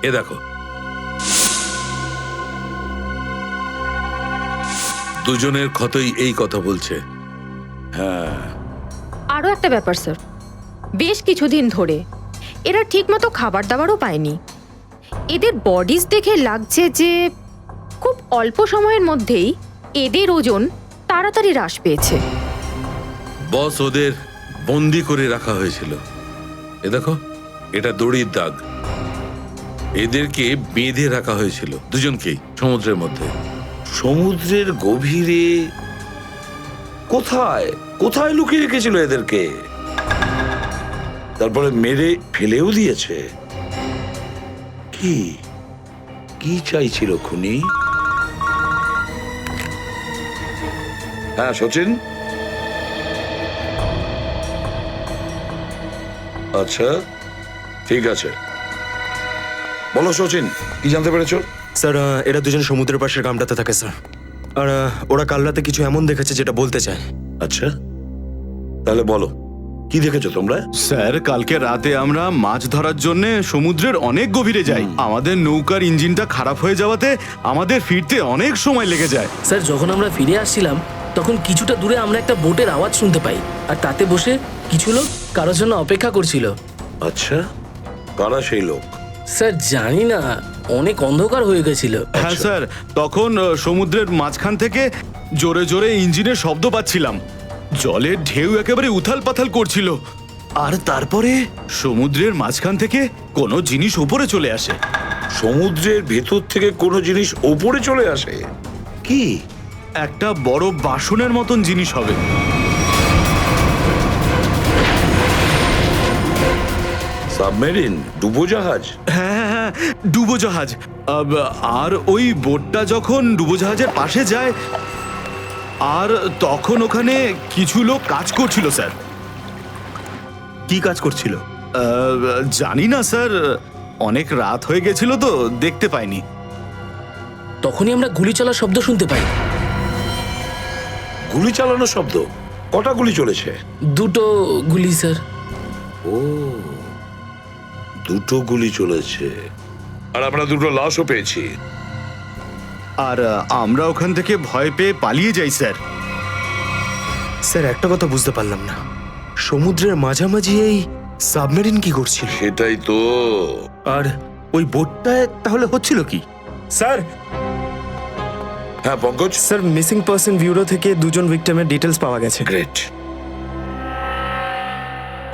এ দেখো, দুজনের ক্ষতই এই কথা বলছে। হ্যাঁ, আরও একটা ব্যাপার স্যার, বেশ কিছুদিন ধরে এরা ঠিকমতো খাবার দাবারও পায়নি। এদের বডিজ দেখে লাগছে যে খুব অল্প সময়ের মধ্যেই এদের ওজন তাড়াতাড়ি হ্রাস পেয়েছে। বস ওদের বন্দি করে রাখা হয়েছিল। এ দেখো, এটা দড়ির দাগ। এদেরকে বেঁধে রাখা হয়েছিল দুজনকেই সমুদ্রের মধ্যে। সমুদ্রের গভীরে? কোথায় কোথায় লুকিয়ে রেখেছিল এদেরকে? তারপরে মেরে ফেলেও দিয়েছে। কি কি চাইছিল খুনি? হ্যাঁ সচিন, আচ্ছা ঠিক আছে, বলো সচিন, কি জানতে পেরেছো? স্যার, এরা দুজন সমুদ্রের পাশের গ্রামটাতে থাকে স্যার। আর ওরা কাল রাতে কিছু এমন দেখেছে যেটা বলতে চায়। আচ্ছা, তাহলে বলো, কি দেখেছো তোমরা? স্যার, কালকে রাতে আমরা মাছ ধরার জন্য সমুদ্রের অনেক গভীরে যাই। আমাদের নৌকার ইঞ্জিনটা খারাপ হয়ে যাওয়াতে আমাদের ফিরতে অনেক সময় লেগে যায়। স্যার, যখন আমরা ফিরে আসছিলাম তখন কিছুটা দূরে আমরা একটা বোটের আওয়াজ শুনতে পাই, আর তাতে বসে কিছু লোক কারোর জন্য অপেক্ষা করছিল। আচ্ছা, কারা সেই লোক? স্যার জানি না, অনেক অন্ধকার হয়ে গেছিল। হ্যাঁ স্যার, তখন সমুদ্রের মাঝখান থেকে জোরে জোরে ইঞ্জিনের শব্দ পাচ্ছিলাম। জলের ঢেউ একেবারে উথাল পাথাল করছিল। আর তারপরে সমুদ্রের মাঝখান থেকে কোনো জিনিস উপরে চলে আসে। সমুদ্রের ভেতর থেকে কোনো জিনিস ওপরে চলে আসে? কি? একটা বড় বাসনের মতন জিনিস হবে। সাবমেরিন, ডুবোজাহাজ? হ্যাঁ হ্যাঁ, ডুবোজাহাজ। আর ওই বোটটা যখন ডুবোজাহাজের পাশে যায়, আর তখন ওখানে কিছু লোক কাজ করছিল স্যার। কি কাজ করছিল? জানি না স্যার, অনেক রাত হয়ে গেছিল তো দেখতে পাইনি। তখনই আমরা গুলি চলার শব্দ শুনতে পাই। গুলি চালানোর শব্দ? কটা গুলি চলেছে? দুটো গুলি স্যার। ও, দুটো গুলি চলেছে। আর আমরা দুটো লাশও পেয়েছি। আর আমরা ওখান থেকে ভয় পেয়ে পালিয়ে যাই স্যার। স্যার, একটা কথা বুঝতে পারলাম না, সমুদ্রের মাঝামাঝি এই সাবমেরিন কি করছিল? সেটাই তো। আর ওই বোটটায় তাহলে হচ্ছিল কি? স্যার, হ্যাঁ Pankaj? Sir, missing person bureau থেকে দুজন ভিক্টিমের ডিটেলস পাওয়া গেছে। গ্রেট।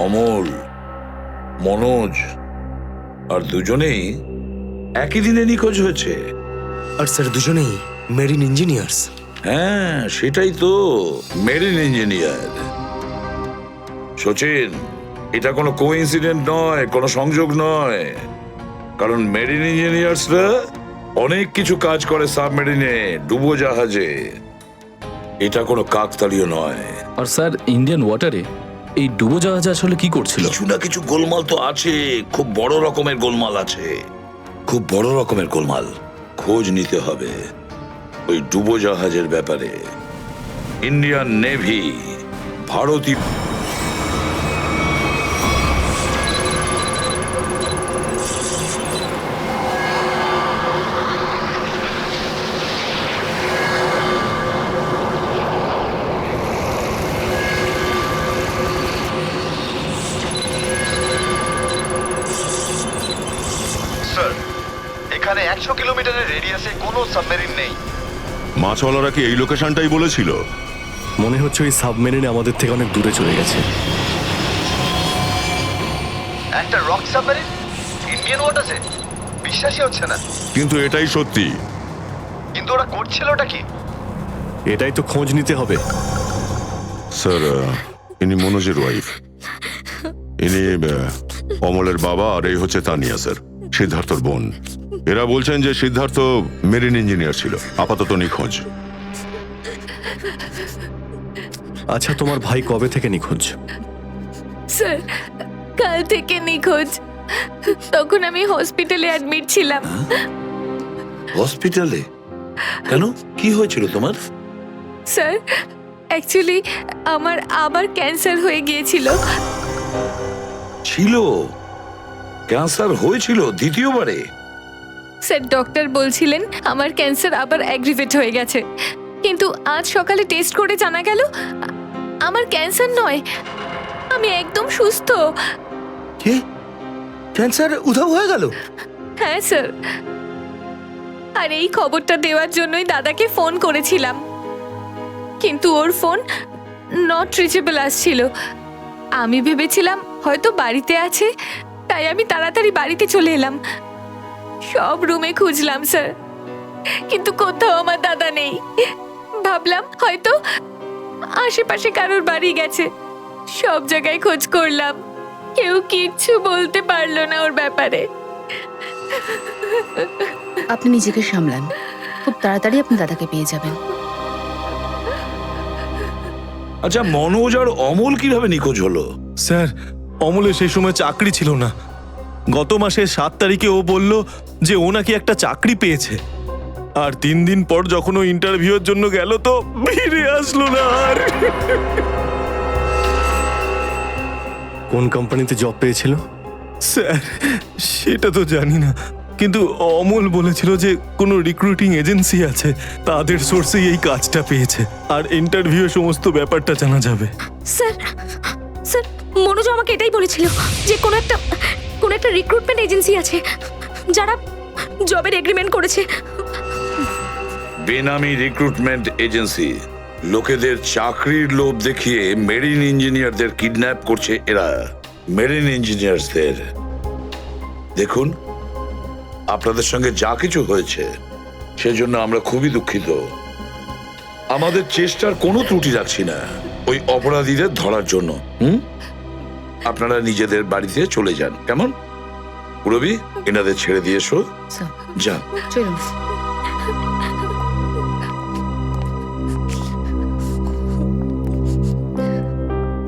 অমল, মনোজ আর দুজনেই একই দিনে নিখোঁজ হয়েছে। আর স্যার, দুজনেই মেরিন ইঞ্জিনিয়ার্স। হ্যাঁ সেটাই তো, মেরিন ইঞ্জিনিয়ার। সচিন, এটা কোনো কোইন্সিডেন্ট নয়, কোনো সংযোগ নয়। কারণ মেরিন ইঞ্জিনিয়ার্সরা অনেক কিছু কাজ করে সাবমেরিনে, ডুবোজাহাজে। এটা কোনো কাকতালীয় নয়। আর স্যার, ইন্ডিয়ান ওয়াটারে এই ডুবোজাহাজ আসলে কি করছিল? কিছু না কিছু গোলমাল তো আছে, খুব বড় রকমের গোলমাল আছে, খুব বড় রকমের গোলমাল। খোঁজ নিতে হবে ওই ডুবোজাহাজের ব্যাপারে। ইন্ডিয়ান নেভি, ভারতীয় এখানে 100 কিলোমিটারের রেডিয়াসে কোনো সাবমেরিন নেই। মাছওয়ালারা কি এই লোকেশনটাই বলেছিল? মনে হচ্ছে ওই সাবমেরিন আমাদের থেকে অনেক দূরে চলে গেছে। একটা রক সাবমেরিন ইন্ডিয়ান ওয়াটারে? বিশ্বাসই হচ্ছে না। কিন্তু এটাই সত্যি। কিন্তু ওরা করছিলটা কি? এটাই তো খোঁজ নিতে হবে। স্যার, ইনি মনোজের ওয়াইফ। ইনি অমলের বাবা, আর এই হচ্ছে তানিয়া স্যার, সিদ্ধার্থর বোন। এরা বলছেন যে সিদ্ধার্থ মেরিন ইঞ্জিনিয়ার ছিল, আপাতত নিখোঁজ। আচ্ছা, তোমার ভাই কবে থেকে নিখোঁজ? স্যার, কাল থেকে নিখোঁজ। তখন আমি হসপিটালে অ্যাডমিট ছিলাম। হসপিটালে? কেন, কি হয়েছিল তোমার? স্যার, অ্যাকচুয়ালি আমার আবার ক্যান্সার হয়ে গিয়েছিল। ছিল? ক্যান্সার হয়েছিল দ্বিতীয়বারে? স্যার ডক্টর বলছিলেন আমার ক্যান্সার আবার অ্যাগ্রিভেট হয়ে গেছে, কিন্তু আজ সকালে টেস্ট করে জানা গেল আমার ক্যান্সার নয়, আমি একদম সুস্থ। কি ক্যান্সার উধাও হয়ে গেল? হ্যাঁ স্যার, আর এই খবরটা দেওয়ার জন্যই দাদাকে ফোন করেছিলাম, কিন্তু ওর ফোন নট রিচেবল আসছিল। আমি ভেবেছিলাম হয়তো বাড়িতে আছে, তাই আমি তাড়াতাড়ি বাড়িতে চলে এলাম। সব রুমে খুঁজলাম স্যার, কিন্তু কোথাও আমার দাদা নেই। ভাবলাম হয়তো আশেপাশে কারোর বাড়ি গেছে। সব জায়গায় খোঁজ করলাম, কেউ কিচ্ছু বলতে পারলো না ওর ব্যাপারে। আপনি নিজেকে সামলান, খুব তাড়াতাড়ি আপনি দাদাকে পেয়ে যাবেন। আচ্ছা, মনোজ আর অমল কিভাবে নিখোঁজ হলো? স্যার, অমলের সেই সময় চাকরি ছিল না। গত মাসের 7 তারিখে ও বলল যে ও নাকি একটা চাকরি পেয়েছে, আর 3 দিন পর যখন ও ইন্টারভিউর জন্য গেল তো ফিরে আসলো না আর। কোন কোম্পানিতে জব পেয়েছিল? স্যার, সেটা তো জানি না, কিন্তু অমল বলেছিল যে কোনো রিক্রুটিং এজেন্সি আছে, তাদের সোর্সেই এই কাজটা পেয়েছে, আর ইন্টারভিউ সমস্ত ব্যাপারটা জানা যাবে। স্যার স্যার মনোজ আমাকে এটাই বলেছিল যে কোনো একটা রিক্রুটমেন্ট এজেন্সি আছে যারা জবের এগ্রিমেন্ট করেছে। বেনামি রিক্রুটমেন্ট এজেন্সি লোকেদের চাকরির লোভ দেখিয়ে মেরিন ইঞ্জিনিয়ারদের কিডন্যাপ করছে এরা। মেরিন ইঞ্জিনিয়ারদের দেখুন, আপনাদের সঙ্গে যা কিছু হয়েছে সেজন্য আমরা খুবই দুঃখিত। আমাদের চেষ্টার কোনো ত্রুটি রাখছি না ওই অপরাধীদের ধরার জন্য। আপনারা নিজেদের বাড়িতে চলে যান, কেমন? পুরবি, এনাদের ছেড়ে দিয়ে এসো। স্যার যান। চলুন।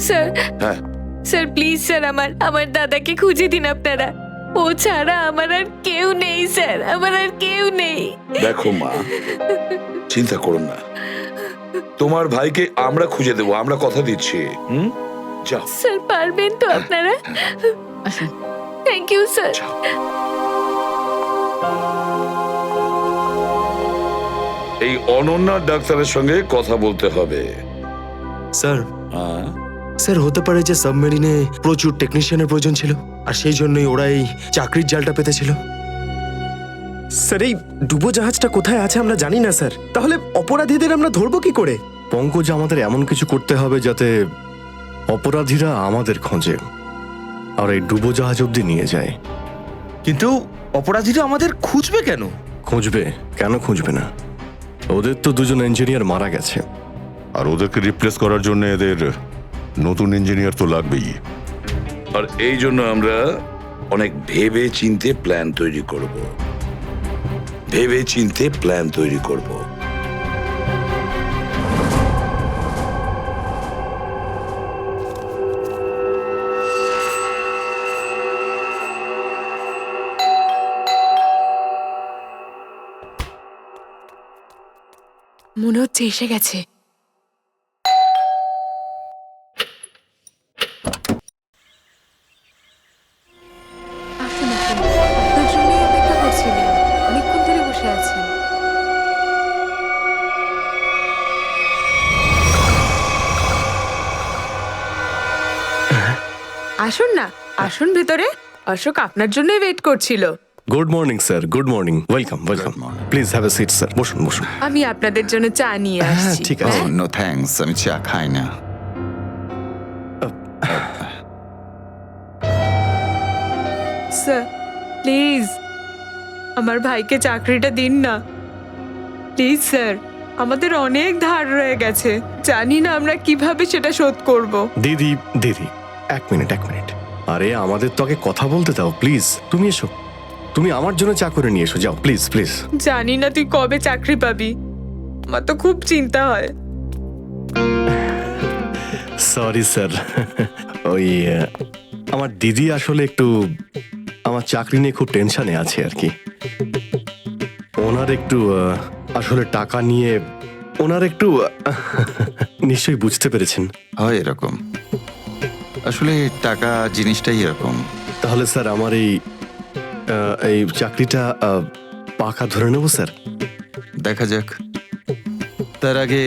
স্যার হ্যাঁ, স্যার প্লিজ স্যার, আমার দাদাকে খুঁজে দিন আপনারা। ও ছাড়া আমার আর কেউ নেই স্যার, আমার আর কেউ নেই। দেখো মা, চিন্তা করুন না, তোমার ভাইকে আমরা খুঁজে দেবো, আমরা কথা দিচ্ছি। যাও। স্যার পারবেন তো আপনারা? আসুন। Thank you sir. এই অনন্যা ডাক্তারের সঙ্গে কথা বলতে হবে। স্যার, স্যার হতে পারে যে সাবমেরিনে প্রচুর টেকনিশিয়ানের প্রয়োজন ছিল, আর সেই জন্যই ওরা এই চাকরির জালটা পেতেছিল। স্যার, এই ডুবোজাহাজটা কোথায় আছে আমরা জানি না স্যার, তাহলে অপরাধীদের আমরা ধরবো কি করে? পঙ্কজ, আমাদের এমন কিছু করতে হবে যাতে অপরাধীরা আমাদের খোঁজে আর এই ডুবোজাহাজ অব্দি নিয়ে যায়। কিন্তু অপরাধীরা আমাদের খুঁজবে কেন? খুঁজবে কেন? খুঁজবে না? ওদের তো 2জন ইঞ্জিনিয়ার মারা গেছে, আর ওদেরকে রিপ্লেস করার জন্য এদের নতুন ইঞ্জিনিয়ার তো লাগবেই। আর এই জন্য আমরা অনেক ভেবে চিন্তে প্ল্যান তৈরি করব। ভেবে চিন্তে প্ল্যান তৈরি করব। মনে হচ্ছে এসে গেছে। আসুন আসুন, আপনার জন্যই অপেক্ষা করছিলাম, অনেকক্ষণ ধরে বসে আছেন। আসুন না, আসুন ভেতরে। অশোক আপনার জন্যই ওয়েট করছিল। Good morning sir, good morning. Welcome welcome, please have a seat sir. বসুন বসুন। আমি আপনাদের জন্য চা নিয়ে আসছি। ঠিক আছে। নো থ্যাঙ্কস, আমি চা খাই না। স্যার প্লিজ আমার ভাইকে চাকরিটা দিন না, প্লিজ স্যার। আমাদের অনেক ধার রয়ে গেছে, জানি না আমরা কিভাবে সেটা শোধ করব। দিদি দিদি, এক মিনিট। আরে আমাদের তো আগে কথা বলতে দাও প্লিজ। তুমি এসো, তুমি আমার জন্য চা করে নিয়ে এসো, যাও প্লিজ প্লিজ। জানি না তুই কবে চাকরি পাবি, আমার তো খুব চিন্তা হয়। সরি স্যার, ওই আমার দিদি আসলে একটু আমার চাকরি নিয়ে খুব টেনশনে আছে আর কি। ওনার একটু আসলে টাকা নিয়ে ওনার একটু নিশ্চয়ই বুঝতে পেরেছেন। হয় এরকম, আসলে টাকা জিনিসটাই এরকম। তাহলে স্যার আমার এই চাকরিটা পাকা ধরে নেব স্যার। দেখা যাক। তার আগে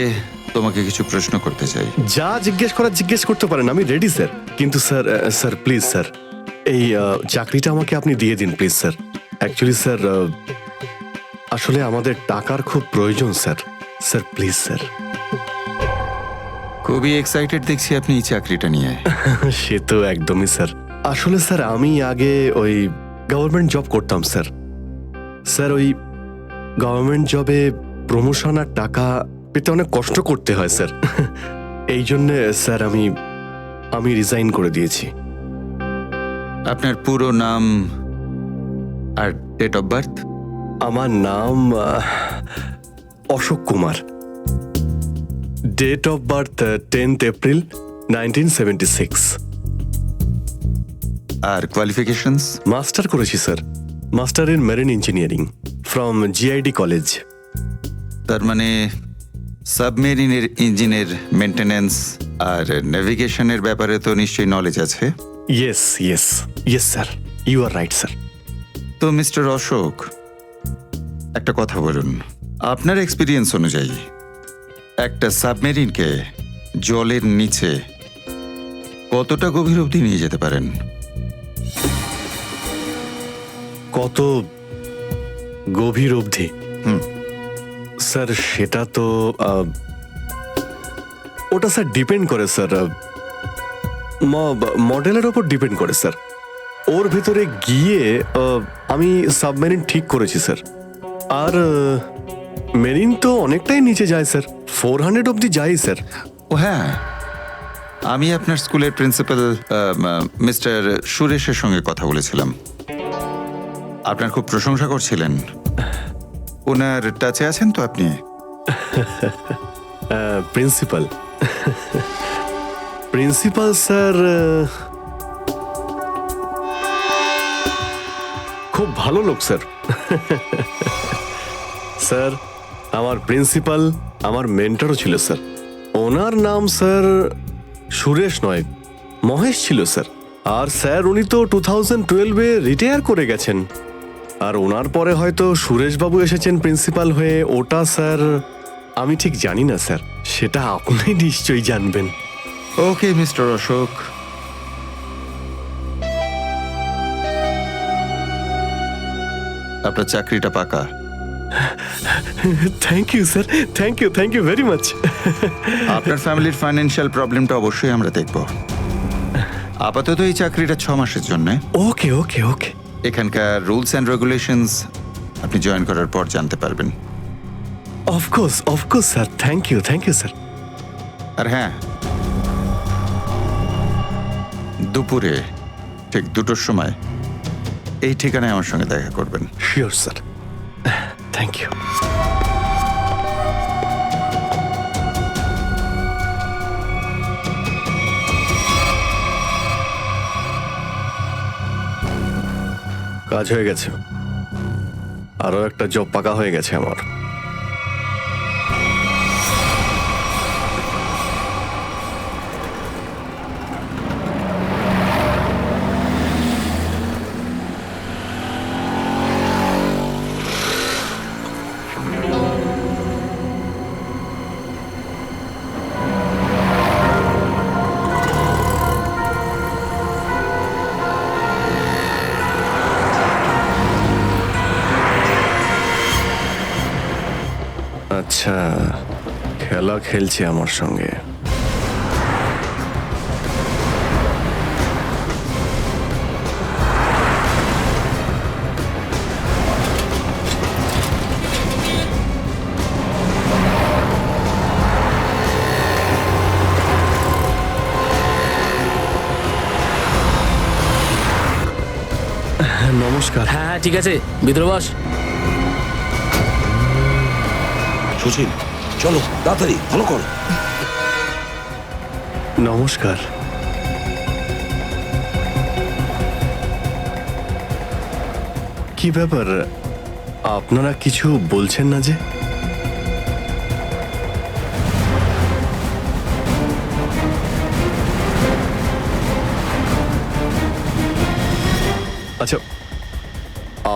তোমাকে কিছু প্রশ্ন করতে চাই। যা জিজ্ঞেস করার জিজ্ঞেস করতে পারেন, আমি রেডি স্যার। কিন্তু স্যার স্যার প্লিজ স্যার, এই চাকরিটা আমাকে আপনি দিয়ে দিন প্লিজ স্যার। অ্যাকচুয়ালি স্যার আসলে আমাদের টাকার খুব প্রয়োজন স্যার। Sir please sir. খুবই এক্সাইটেড দেখছি আপনি এই চাকরিটা নিয়ে। সে তো একদমই স্যার। আসলে স্যার আমি আগে ওই গভর্নমেন্ট জব করতাম স্যার। স্যার ওই গভর্নমেন্ট জবে প্রমোশন আর টাকা পেতে অনেক কষ্ট করতে হয় স্যার। এই জন্যে স্যার আমি রিজাইন করে দিয়েছি। আপনার পুরো নাম আর ডেট অফ বার্থ? আমার নাম Ashok Kumar. Date of birth 10th April 1976। আর কোয়ালিফিকেশনস? মাস্টার করেছি sir, master in marine engineering from GID college. তার মানে সাবমেরিনের ইঞ্জিনের মেনটেন্যান্স আর নেভিগেশনের ব্যাপারে তো নিশ্চয়ই নলেজ আছে। Yes yes yes sir, you are right sir. তো মিস্টার অশোক, একটা কথা বলুন, আপনার এক্সপিরিয়েন্স অনুযায়ী একটা সাবমেরিনকে জলের নিচে কতটা গভীর অবধি নিয়ে যেতে পারেন? কত গভীর অবধি? স্যার সেটা তো ওটা স্যার ডিপেন্ড করে স্যার, মডেলের ওপর ডিপেন্ড করে স্যার। ওর ভেতরে গিয়ে আমি সাবমেরিন ঠিক করেছি স্যার। আর মেরিন তো অনেকটাই নিচে যায় স্যার, 400 অবধি যাই স্যার। ও হ্যাঁ, আমি আপনার স্কুলের প্রিন্সিপাল মিস্টার সুরেশের সঙ্গে কথা বলেছিলাম। আপনার খুব প্রশংসা করছিলেন। ওনার টাচে আছেন তো আপনি? প্রিন্সিপাল প্রিন্সিপাল স্যার খুব ভালো লোক স্যার। স্যার আমার প্রিন্সিপাল আমার মেন্টরও ছিল স্যার। ওনার নাম স্যার সুরেশ নয়, মহেশ ছিল স্যার। আর স্যার উনি তো 2012-এ রিটায়ার করে গেছেন। আর ওনার পরে হয়তো সুরেশবাবু এসেছেন প্রিন্সিপাল হয়ে, ওটা স্যার আমি ঠিক জানি না স্যার, সেটা আপনি নিশ্চয়ই জানবেন। ওকে মিস্টার অশোক, আপনার চাকরিটা পাকা। Thank you sir, thank you very much. আপনার ফ্যামিলির ফাইন্যান্সিয়াল প্রবলেমটা অবশ্যই আমরা দেখব। আপাতত এই চাকরিটা 6 মাসের জন্য। ওকে ওকে ওকে। এখানকার রুলস অ্যান্ড রেগুলেশনস আপনি জয়েন করার পর জানতে পারবেন। Of course sir, thank you sir. আর হ্যাঁ, দুপুরে ঠিক 2টোর সময় এই ঠিকানায় আমার সঙ্গে দেখা করবেন। Sure sir, thank you. কাজ হয়ে গেছে, আরো একটা জব পাকা হয়ে গেছে আমার। আচ্ছা, খেলা খেলছে আমার সঙ্গে। নমস্কার। হ্যাঁ ঠিক আছে, ভিতরে বস। সুশীল, চলো তাড়াতাড়ি, ভালো করো। নমস্কার। কি ব্যাপার, আপনারা কিছু বলছেন না যে? আচ্ছা,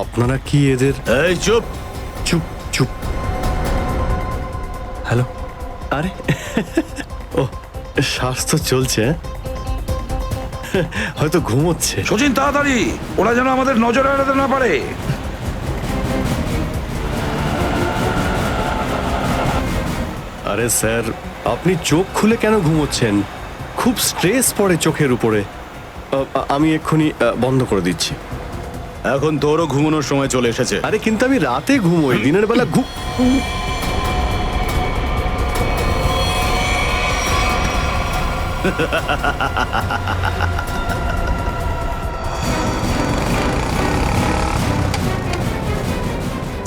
আপনারা কি এদের এই চুপ। চুপ চুপ হ্যালো আরে ও শ্বাস তো চলছে হ্যাঁ? হয়তো ঘুমোচ্ছে সচিন তাড়াতাড়ি, ওরা যেন আমাদের নজরে এড়াতে না পারে। আরে স্যার আপনি চোখ খুলে কেন ঘুমোচ্ছেন? খুব স্ট্রেস পড়ে চোখের উপরে। আমি এক্ষুনি বন্ধ করে দিচ্ছি। এখন তোরও ঘুমানোর সময় চলে এসেছে। আরে কিন্তু আমি রাতে ঘুমোই, দিনের বেলা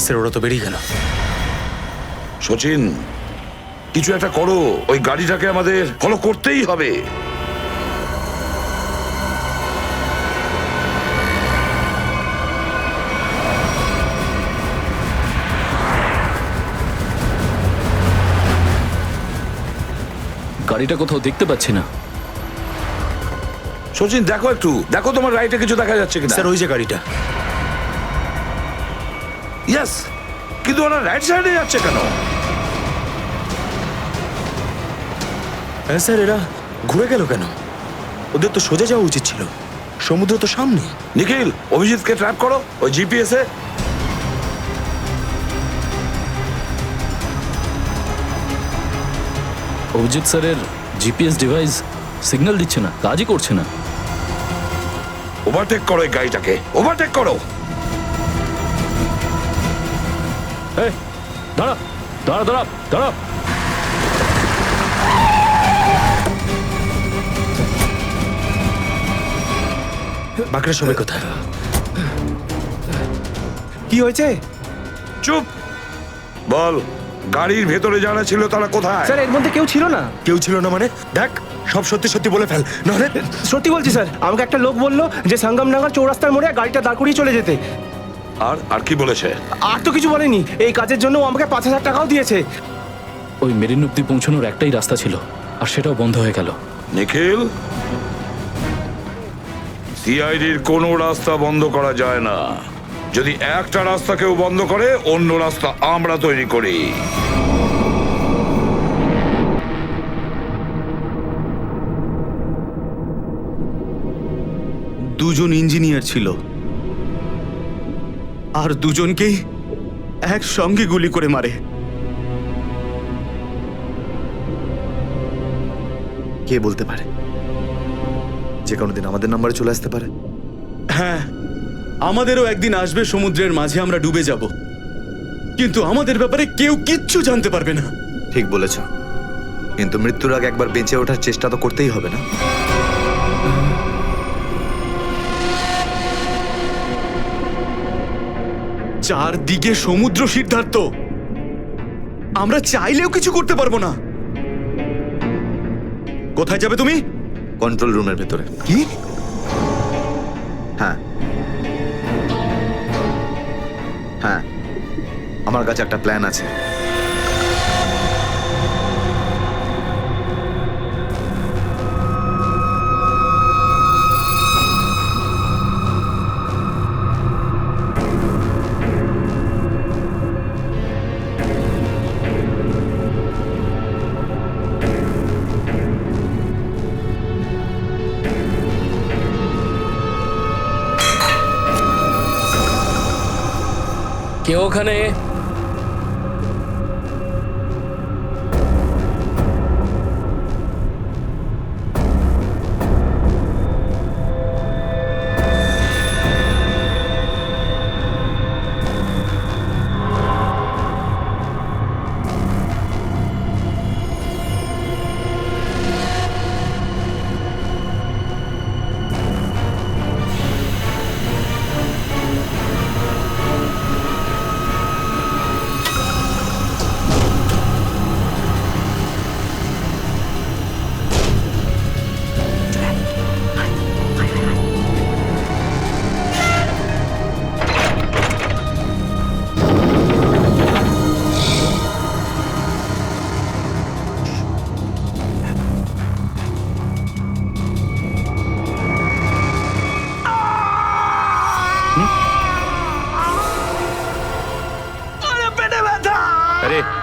স্যার ওরা তো বেরিয়ে গেল। সচিন, কিছু একটা করো, ওই গাড়িটাকে আমাদের ফলো করতেই হবে। গাড়িটা কোথাও দেখতে পাচ্ছি না। সচিন দেখো একটু, দেখো তোমার রাইটে কিছু দেখা যাচ্ছে কিনা। স্যার ওই যে গাড়িটা। ইয়েস, কিন্তু ওরা রাইট সাইডে যাচ্ছে কেন? হ্যাঁ স্যার, এরা ঘুরে গেল কেন? ওদের তো সোজা যাওয়া উচিত ছিল, সমুদ্র তো সামনে। নিখিল, অভিজিৎকে ট্র্যাপ করো ওই জিপিএস এ। অভিজিৎ স্যারের জিপিএস ডিভাইস সিগন্যাল দিচ্ছে না, কাজই করছে না। ওভারটেক করো এই গাড়িটাকে, ওভারটেক করো। এই দাঁড়া দাঁড়া দাঁড়া দাঁড়া। বাকিরা সবাই কোথায়? কি হয়েছে? চুপ বল, গাড়ির ভেতরে যারা ছিল তারা কোথায়? স্যার এর মধ্যে কেউ ছিল না। কেউ ছিল না মানে? দেখ, সব সত্যি সত্যি বলে ফেল, নাহলে। সত্যি বলছি স্যার, আমাকে একটা লোক বললো যে সঙ্গমনগর চৌরাস্তার মোড়ে গাড়িটা দাঁড় করিয়ে চলে যেতে। আর কি বলেছে? আর তো কিছু বলেনি। এই কাজের জন্য ও আমাকে 5,000 টাকাও দিয়েছে। ওই মেরিন অব্দি পৌঁছানোর একটাই রাস্তা ছিল, আর সেটাও বন্ধ হয়ে গেল। নিখিল, সিআইডির কোনো রাস্তা বন্ধ করা যায় না। যদি একটা রাস্তা কেউ বন্ধ করে, অন্য রাস্তা আমরা তৈরি করি। দুজন ইঞ্জিনিয়ার ছিল, আর দুজনকেই একসঙ্গে গুলি করে মারে। কে বলতে পারে? যে কোনো দিন আমাদের নাম্বারে চলে আসতে পারে। হ্যাঁ, আমাদেরও একদিন আসবে, সমুদ্রের মাঝে আমরা ডুবে যাব, কিন্তু আমাদের ব্যাপারে কেউ কিচ্ছু জানতে পারবে না। ঠিক বলেছ, কিন্তু মৃত্যুর আগে একবার বেঁচে ওঠার চেষ্টা তো করতেই হবে না? চারদিকে সমুদ্র, সিদ্ধার্থ, আমরা চাইলেও কিছু করতে পারবো না। কোথায় যাবে তুমি? কন্ট্রোল রুমের ভেতরে। কি? হ্যাঁ হ্যাঁ, আমার কাছে একটা প্ল্যান আছে। কেউ ওখানে?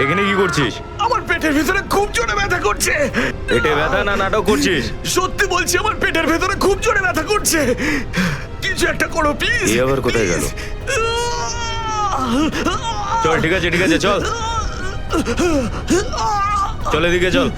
এখানে কি করছিস? আমার পেটের ভিতরে খুব জোরে ব্যথা করছে। পেটে ব্যথা না নাটক করছিস? সত্যি বলছি, আমার পেটের ভেতরে খুব জোরে ব্যথা করছে। কিছু একটা করো প্লিজ। এই আবার কোথায় গেল? চল ঠিক আছে চল চল এদিকে চল।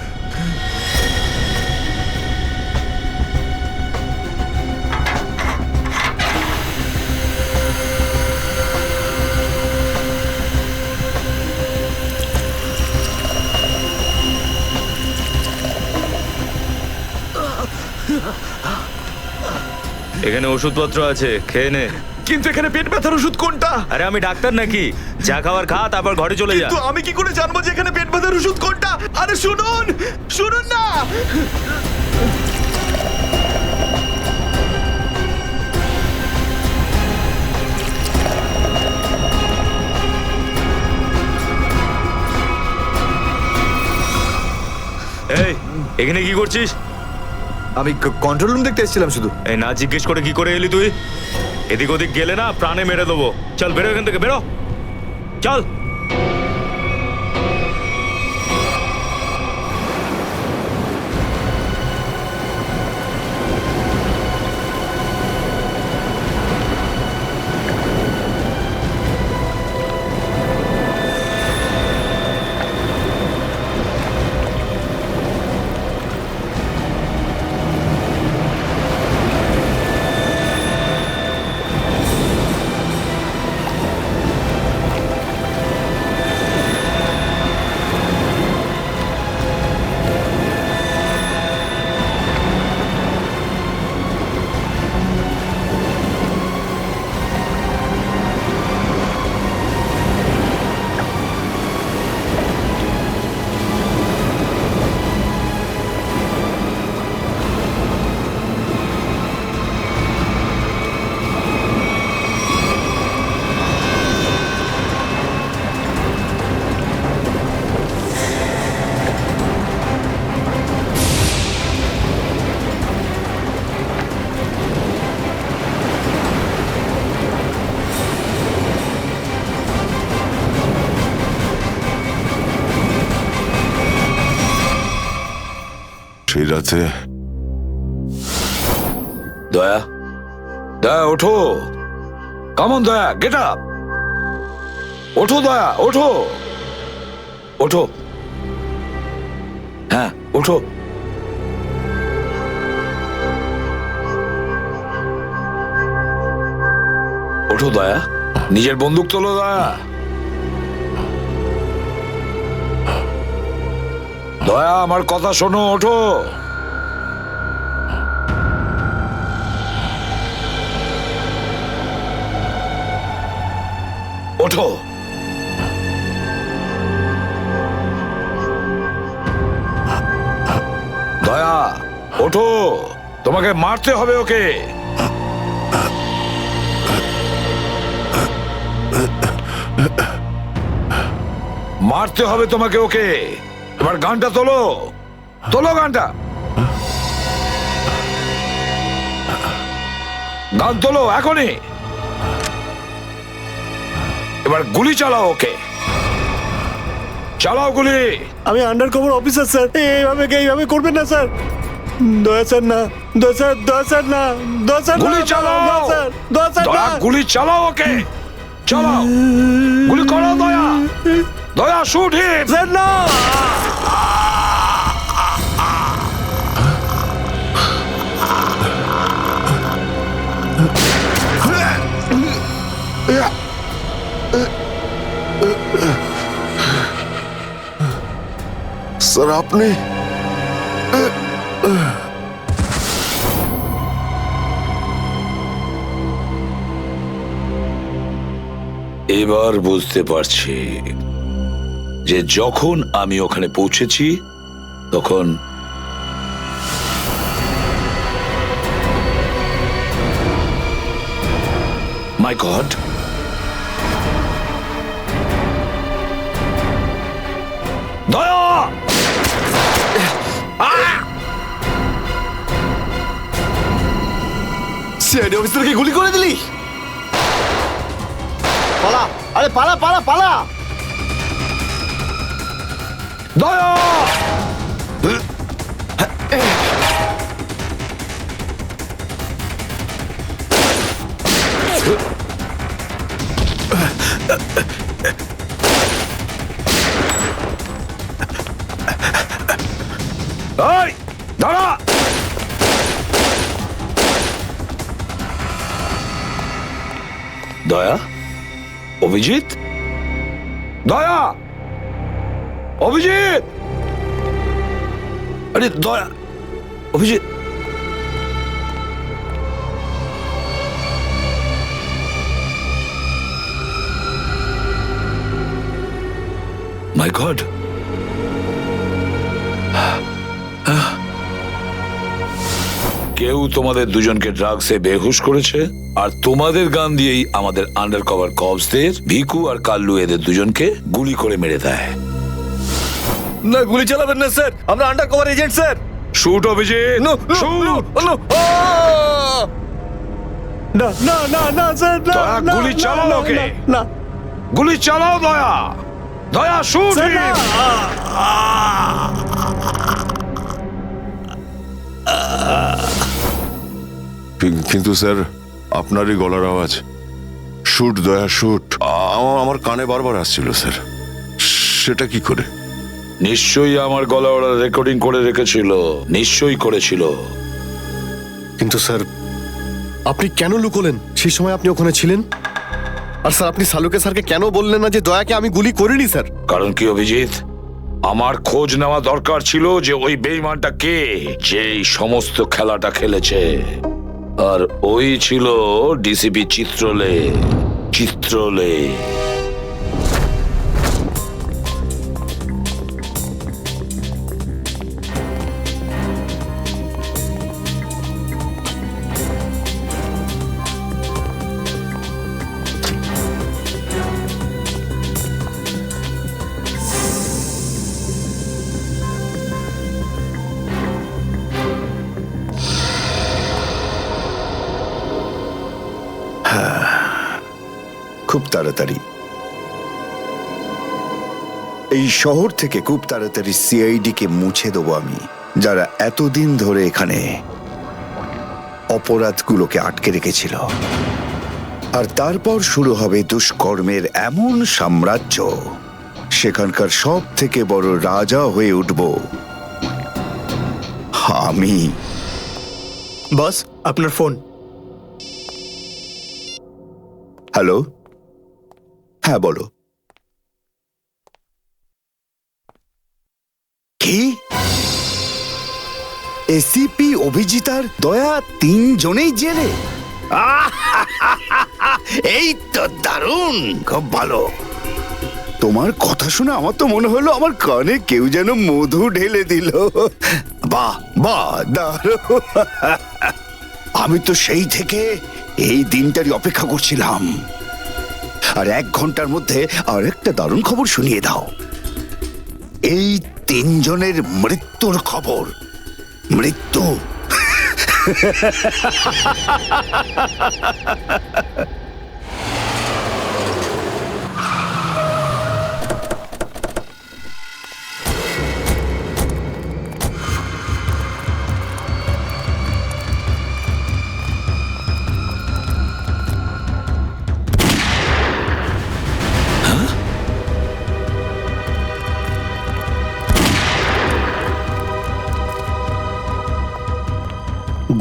এখানে ওষুধপত্র আছে, খেয়ে নে। কিন্তু এখানে পেট ব্যথার ওষুধ কোনটা? আরে আমি ডাক্তার নাকি? যা খাবার খা, তারপর ঘরে চলে যা। কিন্তু আমি কি করে জানবো যে এখানে পেট ব্যথার ওষুধ কোনটা? আরে শুনুন না। এই এখানে কি করছিস? আমি কন্ট্রোল রুম দেখতে এসেছিলাম শুধু। এই না জিজ্ঞেস করে কি করে এলি তুই? এদিক ওদিক গেলে না প্রাণে মেরে দেবো। চল বেরো এখান থেকে, বেরো চল। সেই রাতে দয়া, ওঠো। কামন দয়া, গেট আপ। ওঠো দয়া, ওঠো। হ্যাঁ ওঠো। ওঠো দয়া, নিজের বন্দুক তোলো দয়া। দয়া আমার কথা শোনো, ওঠো। ওঠো। দয়া ওঠো, তোমাকে মারতে হবে ওকে। মারতে হবে তোমাকে ওকে। এবার গানটা তোলো, গানটা। গান তোলো এখনই। এবার গুলি চালাও ওকে, চালাও গুলি। আমি আন্ডার কভার অফিসার স্যার, এইভাবে করবেন না স্যার। দয়া স্যার না, দয়া স্যার না। গুলি চালাও, দয়া গুলি চালাও ওকে, চালাও গুলি করো দয়া। দয়া শুট হিম। স্যার না। স্যার আপনি এবার বুঝতে পারছি যে যখন আমি ওখানে পৌঁছেছি তখন মাই গড, দয়া সিআইডি অফিসারকে গুলি করে দিলি? পালা, আরে পালা পালা পালা। দয়া! এই, দাঁড়া! দয়া? অভিজিৎ? দয়া! অভিজিৎ! আরে দয়া! অভিজিৎ! মাই গড! কেউ তোমাদের দুজনকে ড্রাগসে বেহুশ করেছে, আর তোমাদের গান দিয়েই আমাদের আন্ডার কভার কপসদের ভিকু আর কাল্লু এদের দুজনকে গুলি করে মেরে দেয়। না, গুলি চালাবেন না স্যার, আমরা under cover agent sir. Shoot Abhijit! Shoot! না না না না স্যার, না, দয়া, না, গুলি না, চালাও না, ওকে। না, গুলি চালাও দয়া! দয়া, শুট! স্যার, না। কিন্তু স্যার, আপনারই গলার আওয়াজ, শুট দয়া শুট, আমার কানে বারবার আসছিল স্যার। সেটা কি করে? নিশ্চয়ই আমার গলা ওরা রেকর্ডিং করে রেখেছিল, নিশ্চয়ই করেছিল। কিন্তু স্যার, আপনি কেন লুকোলেন? সেই সময় আপনি ওখানে ছিলেন। আর স্যার, আপনি সালুকে স্যারকে কেন বললেন না যে দয়াকে আমি গুলি করিনি স্যার? কারণ কি অভিজিৎ, আমার খোঁজ নেওয়া দরকার ছিল যে ওই বেঈমানটা কে, যে এই সমস্ত খেলাটা খেলেছে। আর ওই ছিল ডিসিপি চিত্রলে। চিত্রলে খুব তাড়াতাড়ি এই শহর থেকে খুব তাড়াতাড়ি সিআইডি কে মুছে দেবো আমি, যারা এতদিন ধরে এখানে অপরাধগুলোকে আটকে রেখেছিল। আর তারপর শুরু হবে দুষ্কর্মের এমন সাম্রাজ্য, সেখানকার সব থেকে বড় রাজা হয়ে উঠব আমি। বস, আপনার ফোন। হ্যালো, হ্যাঁ বলো। কি? এসিপি অভিজিৎ আর দয়া তিনজনেই জেলে? এই তো দারুণ, খুব ভালো। তোমার কথা শুনে আমার তো মনে হলো আমার কানে কেউ যেন মধু ঢেলে দিল। বাহ বাহ, দারুণ। আমি তো সেই থেকে এই দিনটারই অপেক্ষা করছিলাম। আর 1 ঘন্টার মধ্যে আরেকটা দারুণ খবর শুনিয়ে দাও। এই তিনজনের মৃত্যুর খবর। মৃত্যু।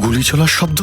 গুলি চলার শব্দ।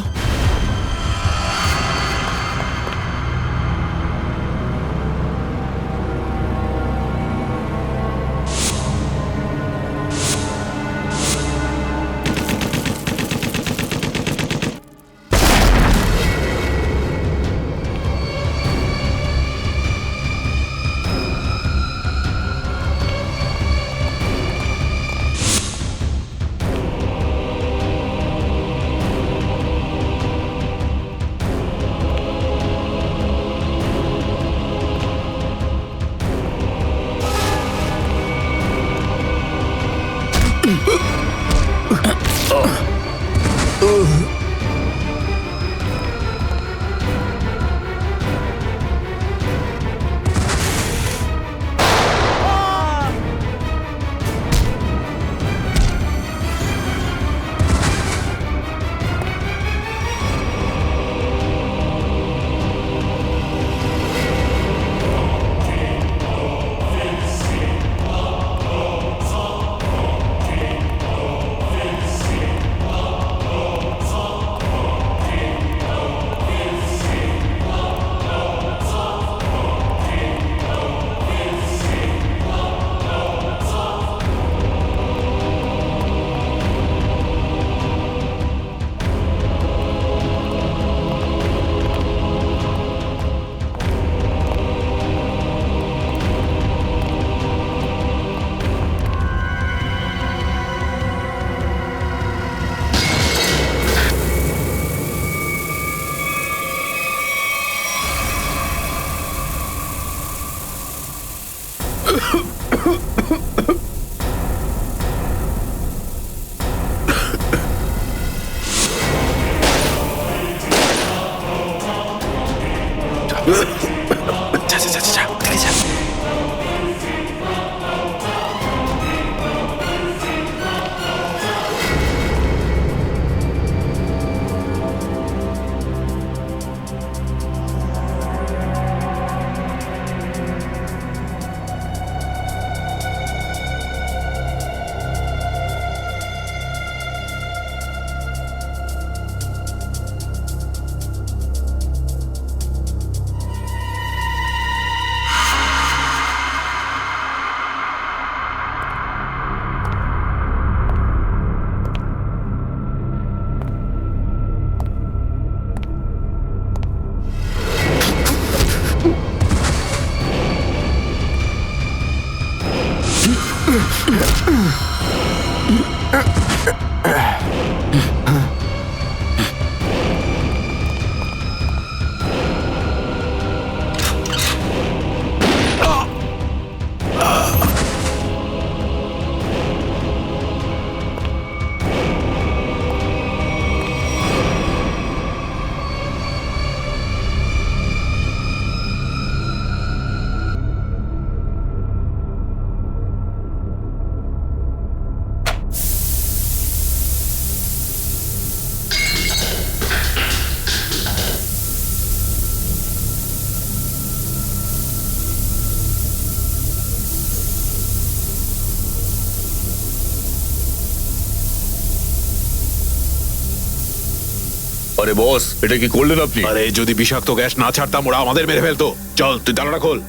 আরে বস, এটা কি করলেন আপনি? আরে যদি বিষাক্ত গ্যাস না ছাড়তাম ওরা আমাদের মেরে ফেলতো। চল তুই তালাটা খোল।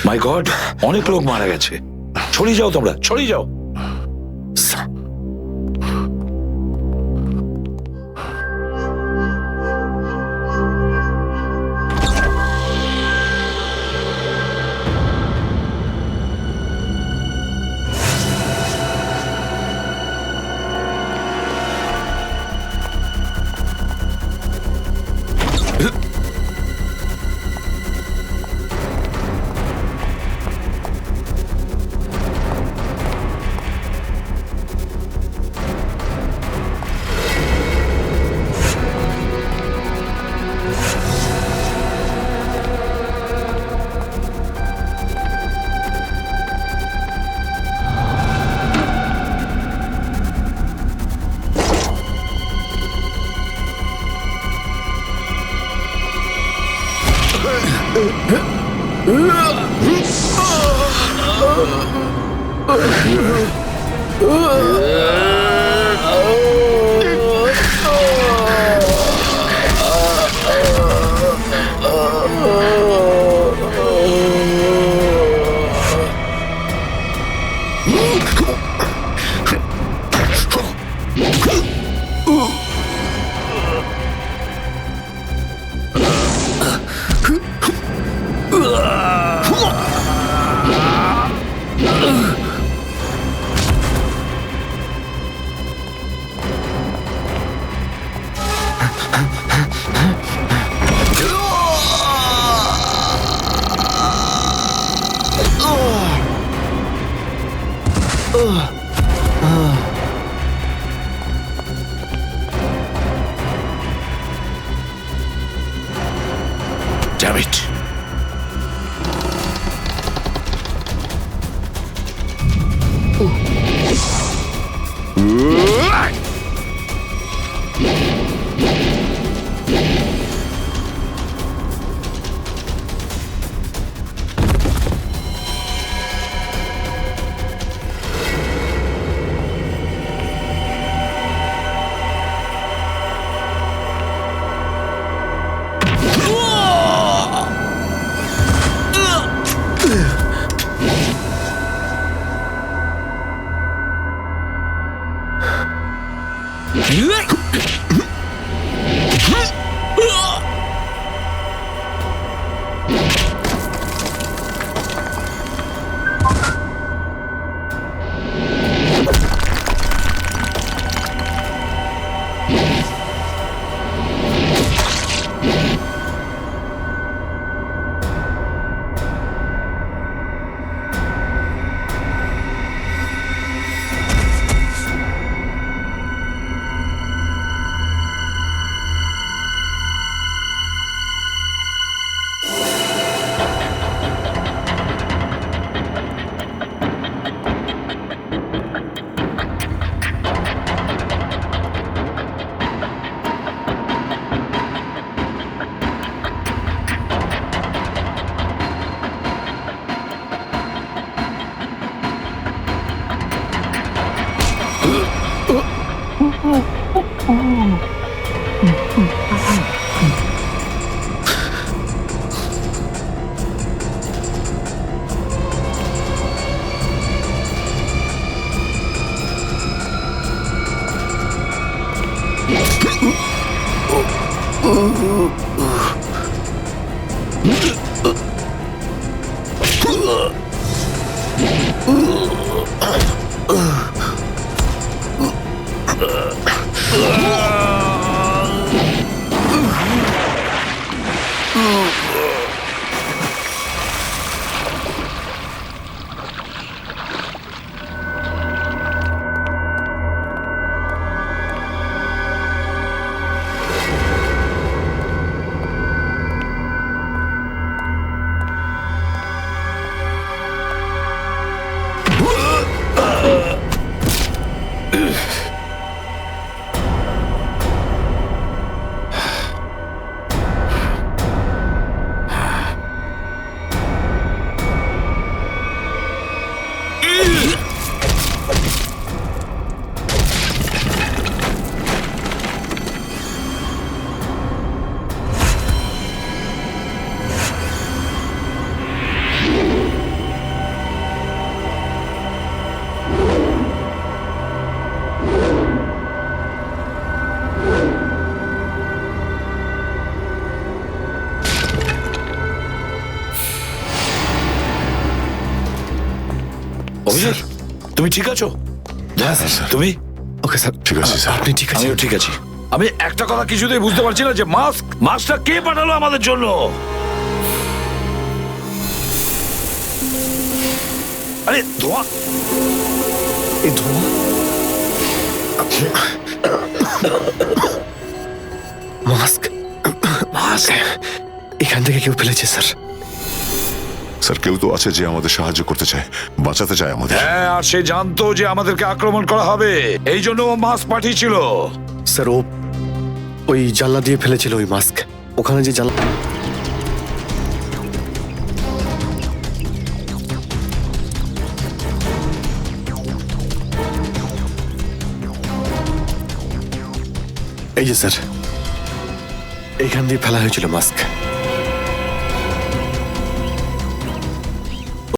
মাই গড, অনেক লোক মারা গেছে। ছড়িয়ে যাও তোমরা, ছড়িয়ে যাও। Damn it! অভিজিৎ, তুমি ঠিক আছো? তুমি? ওকে স্যার, ঠিক আছে স্যার। আপনি ঠিক আছেন? আমিও ঠিক আছি। আমি একটা কথা কিছুতেই বুঝতে পারছি না যে মাস্কটা কে পাঠালো আমাদের জন্য? আরে ধোঁয়া, এই ধোঁয়া মাস্ক এখান থেকে কেউ ফেলেছে স্যার। স্যার কেউ তো আছে যে আমাদের সাহায্য করতে চায়, বাঁচাতে চায় আমাদের। হ্যাঁ, আর সে জানতো যে আমাদেরকে আক্রমণ করা হবে, এই জন্য ও মাস্ক পাঠিয়েছিল। স্যার ও ওই জানলা দিয়ে ফেলেছিল ওই মাস্ক। ওখানে যে জানলা, এই যে স্যার, এইখান দিয়ে ফেলা হয়েছিল মাস্ক।